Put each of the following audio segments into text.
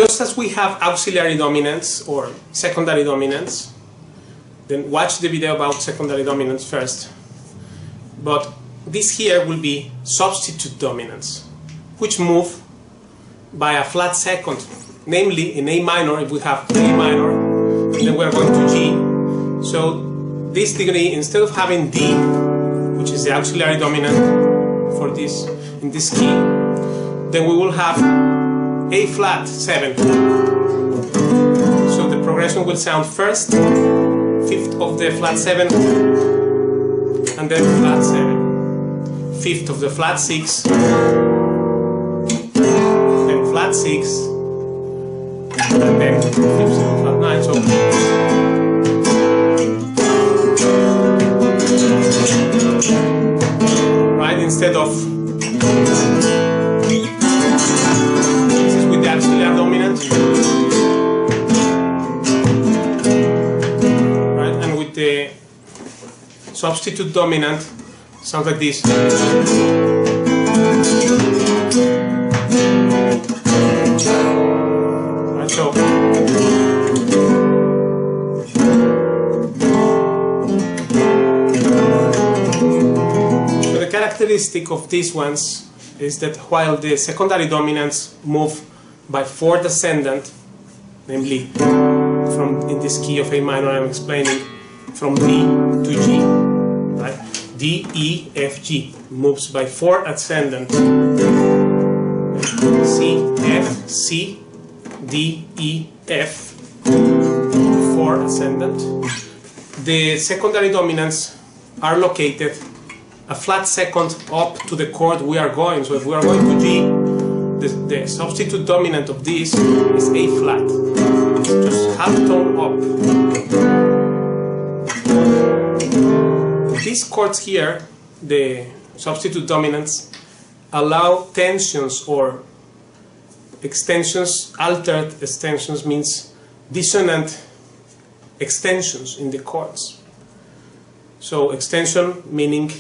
just as we have auxiliary dominants or secondary dominants, then watch the video about secondary dominants first. But this here will be substitute dominants, which move by a flat second, namely in A minor. If we have A minor, then we are going to G. So this degree, instead of having D, which is the auxiliary dominant for this in this key, then we will have A flat 7. So the progression will sound first, fifth of the flat 7, and then flat 7, fifth of the flat 6, then flat 6, and then fifth of the flat 9. So right, instead of this is with the auxiliary dominant, right, and with the substitute dominant, sounds like this. Right, so the characteristic of these ones is that while the secondary dominants move by fourth ascendant, namely from in this key of A minor I'm explaining, from D to G, right? D, E, F, G moves by fourth ascendant. C, F, C, D, E, F, fourth ascendant. The secondary dominants are located a flat second up to the chord we are going. So if we are going to G, the substitute dominant of this is A flat. It's just half tone up. These chords here, the substitute dominants, allow tensions or extensions. Altered extensions means dissonant extensions in the chords. So extension meaning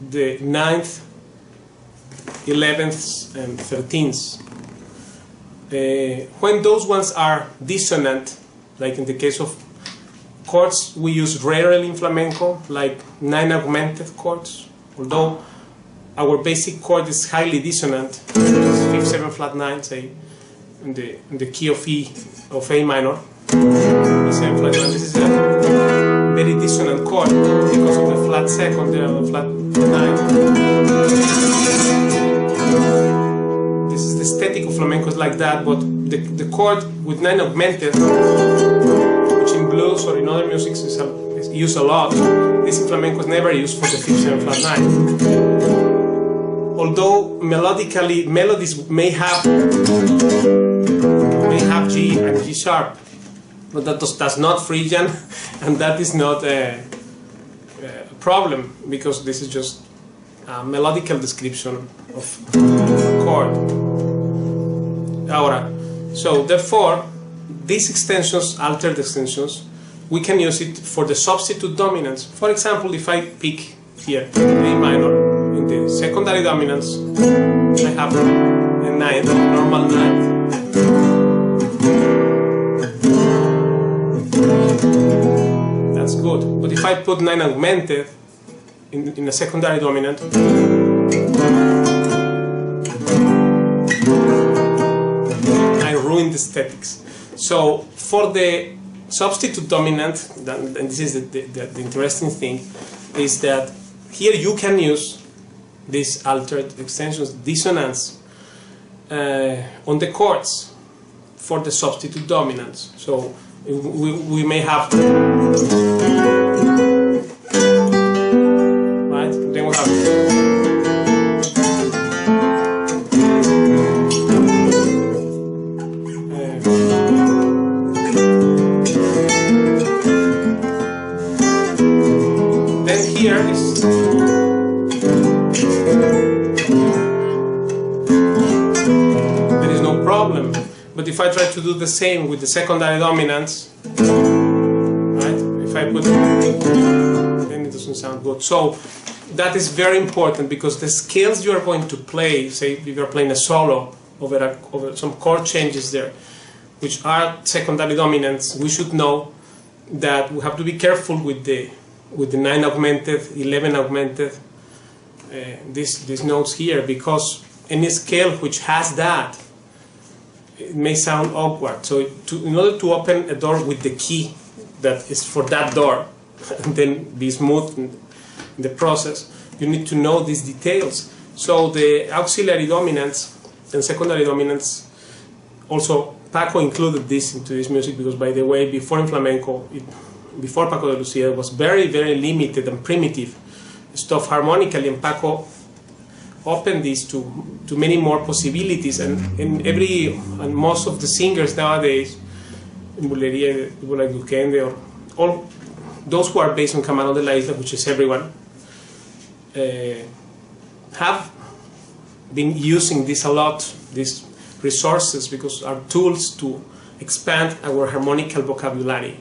the 9th, 11th and 13th. When those ones are dissonant, like in the case of chords we use rarely in flamenco, like 9 augmented chords, although our basic chord is highly dissonant, 5th, 7th, flat 9, say, in the key of E, of A minor, E7, flat 9. This is a very dissonant chord because of the flat second there, the flat 9. This is the aesthetic of flamenco is like that, but the chord with 9 augmented, which in blues or in other music is used a lot, this in flamenco is never used for the 5th, 7th, flat 9. Although melodically, melodies may have G and G sharp, but that's not Phrygian, and that is not a problem, because this is just a melodical description of a chord. Ahora, so therefore, these extensions, altered extensions, we can use it for the substitute dominants. For example, if I pick here A minor, in the secondary dominants, I have a 9th, normal 9th. That's good. But if I put 9 augmented in a secondary dominant, I ruin the aesthetics. So for the substitute dominant, and this is the interesting thing, is that here you can use these altered extensions, dissonance, on the chords for the substitute dominants. So we may have, right? Then we have, then here is, there is no problem. But if I try to do the same with the secondary dominants, right? If I put, then it doesn't sound good. So that is very important, because the scales you are going to play, say if you are playing a solo over some chord changes there, which are secondary dominants, we should know that we have to be careful with the 9 augmented, 11 augmented, these notes here, because any scale which has that, it may sound awkward. So in order to open a door with the key that is for that door, and then be smooth in the process, you need to know these details. So the auxiliary dominants and secondary dominants, also Paco included this into his music, because by the way, before in flamenco, before Paco de Lucia, it was very, very limited and primitive stuff harmonically, and Paco opened this to many more possibilities, and most of the singers nowadays in Bulería, people like Duquende, or all those who are based on Camarón de la Isla, which is everyone, have been using this a lot, these resources, because are tools to expand our harmonical vocabulary.